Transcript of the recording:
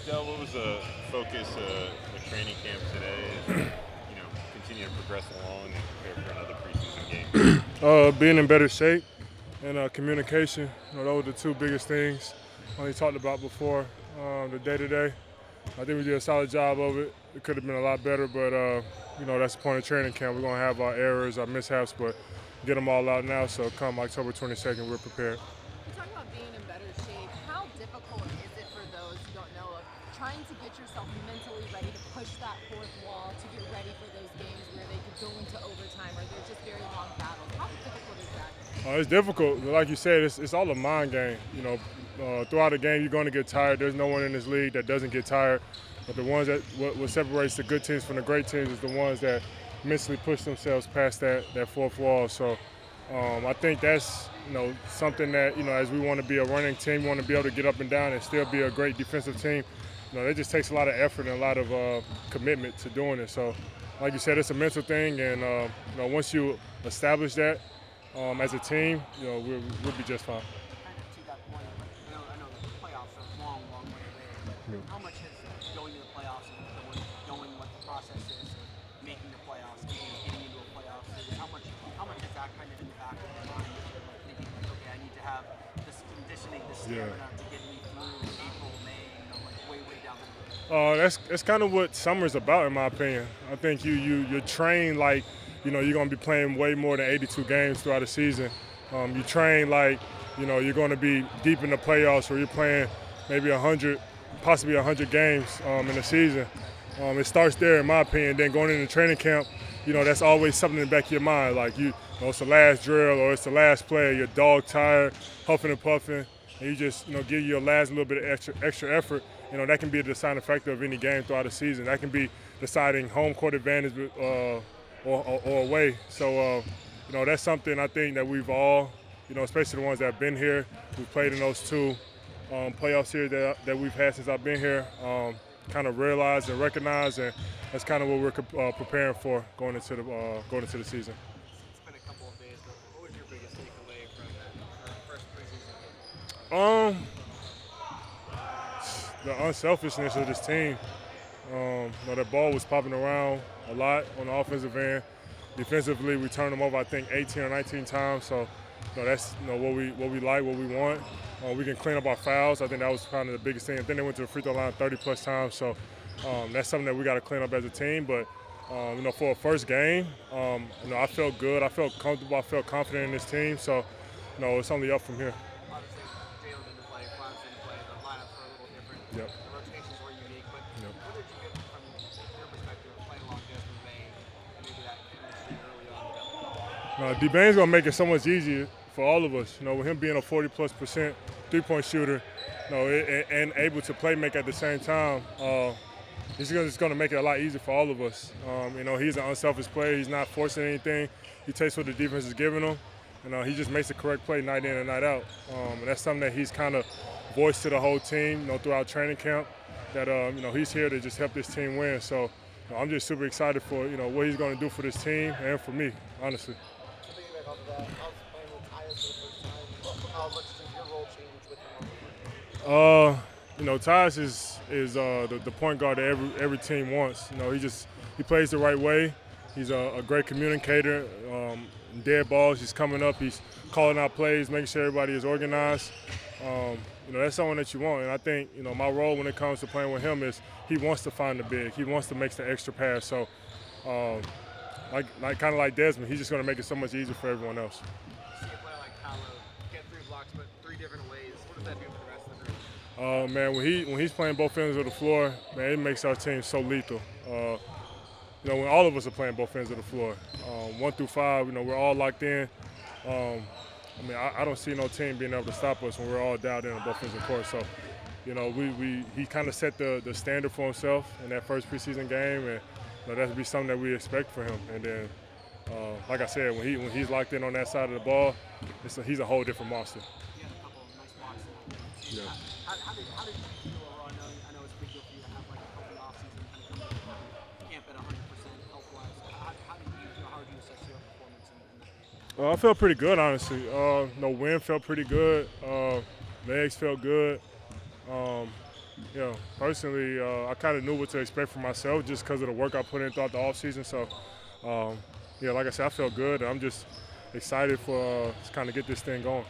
Del, what was the focus of training camp today as continue to progress along and prepare for another preseason game? Being in better shape and communication. Those are the two biggest things we talked about before. The day-to-day, I think we did a solid job of it. It could have been a lot better, but that's the point of training camp. We're gonna have our errors, our mishaps, but get them all out now. So come October 22nd, we're prepared. You talk about being in better shape. How difficult is it for those who don't know of trying to get yourself mentally ready to push that fourth wall to get ready for those games where they could go into overtime or they're just very long battles? How difficult is that? It's difficult. Like you said, it's all a mind game. Throughout the game, you're going to get tired. There's no one in this league that doesn't get tired. But the ones that what separates the good teams from the great teams is the ones that mentally push themselves past that fourth wall. So I think that's something that as we want to be a running team, we want to be able to get up and down and still be a great defensive team. It just takes a lot of effort and a lot of commitment to doing it. So, like you said, it's a mental thing, and once you establish that as a team, we'll be just fine. Kind of to that point, I know the playoffs are a long, long way away, but how much has going to the playoffs and knowing what the process is, making the playoffs, getting into a playoff series, how much is that kind of in the back of your mind, thinking okay, I need to have this conditioning, this stamina to get me through April, May, way down the road? That's kind of what summer's about, in my opinion. I think you train like you're going to be playing way more than 82 games throughout the season. You train like you're going to be deep in the playoffs, where you're playing maybe 100, possibly 100 games in the season. It starts there, in my opinion. Then going into training camp, that's always something in the back of your mind. Like it's the last drill or it's the last play. You're dog tired, huffing and puffing, and you just give your last little bit of extra effort. That can be the deciding factor of any game throughout the season. That can be deciding home court advantage or away. So that's something I think that we've all, especially the ones that have been here, we've played in those two playoff series that we've had since I've been here, kind of realized and recognized, and that's kind of what we're preparing for going into the season. It's been a couple of days, but what was your biggest takeaway from that first preseason game? The unselfishness of this team. That ball was popping around a lot on the offensive end. Defensively, we turned them over, I think, 18 or 19 times. So, that's what we like, what we want. We can clean up our fouls. I think that was kind of the biggest thing. I think they went to the free throw line 30-plus times. So, that's something that we got to clean up as a team. But, for a first game, I felt good. I felt comfortable. I felt confident in this team. So, it's only up from here. Obviously, Jalen didn't play, Cloud didn't play, the lineups were a little different. Yep. The rotations were unique, but what did you get from your perspective of playing along Desmond Bain and maybe that chemistry early on? D-Bane's going to make it so much easier for all of us. With him being a 40+% three-point shooter, and able to play make at the same time, he's just going to make it a lot easier for all of us. He's an unselfish player. He's not forcing anything. He takes what the defense is giving him. He just makes the correct play night in and night out. And that's something that he's kind of voiced to the whole team, throughout training camp, that, he's here to just help this team win. So I'm just super excited for, what he's going to do for this team and for me, honestly. Thinking back off of that, how's playing with Tyus for the first time? How much does your role change with him? Tyus is the point guard that every team wants. He plays the right way. He's a great communicator. Dead balls, he's coming up, he's calling out plays, making sure everybody is organized. That's someone that you want. And I think, my role when it comes to playing with him is he wants to find the big. He wants to make the extra pass. So, kind of like Desmond, he's just going to make it so much easier for everyone else. See a player like Paolo get 3 blocks, but 3 different ways. What does that do for the rest of the group? Man, when he's playing both ends of the floor, man, it makes our team so lethal. When all of us are playing both ends of the floor, 1 through 5, we're all locked in. I don't see no team being able to stop us when we're all dialed in on both ends of the court. So, he kind of set the standard for himself in that first preseason game, and that would be something that we expect for him. And then, like I said, when he's locked in on that side of the ball, he's a whole different monster. He had a couple of nice blocks in that game. Yeah. How did you feel overall? I know it's a big deal for you to have like a healthy offseason kind of come camp at 100% health-wise. How did you feel? How would you assess your performance in that game? I felt pretty good, honestly. Wind felt pretty good. Legs felt good. Personally, I kind of knew what to expect from myself just because of the work I put in throughout the offseason. So, like I said, I felt good. I'm just excited for to kind of get this thing going.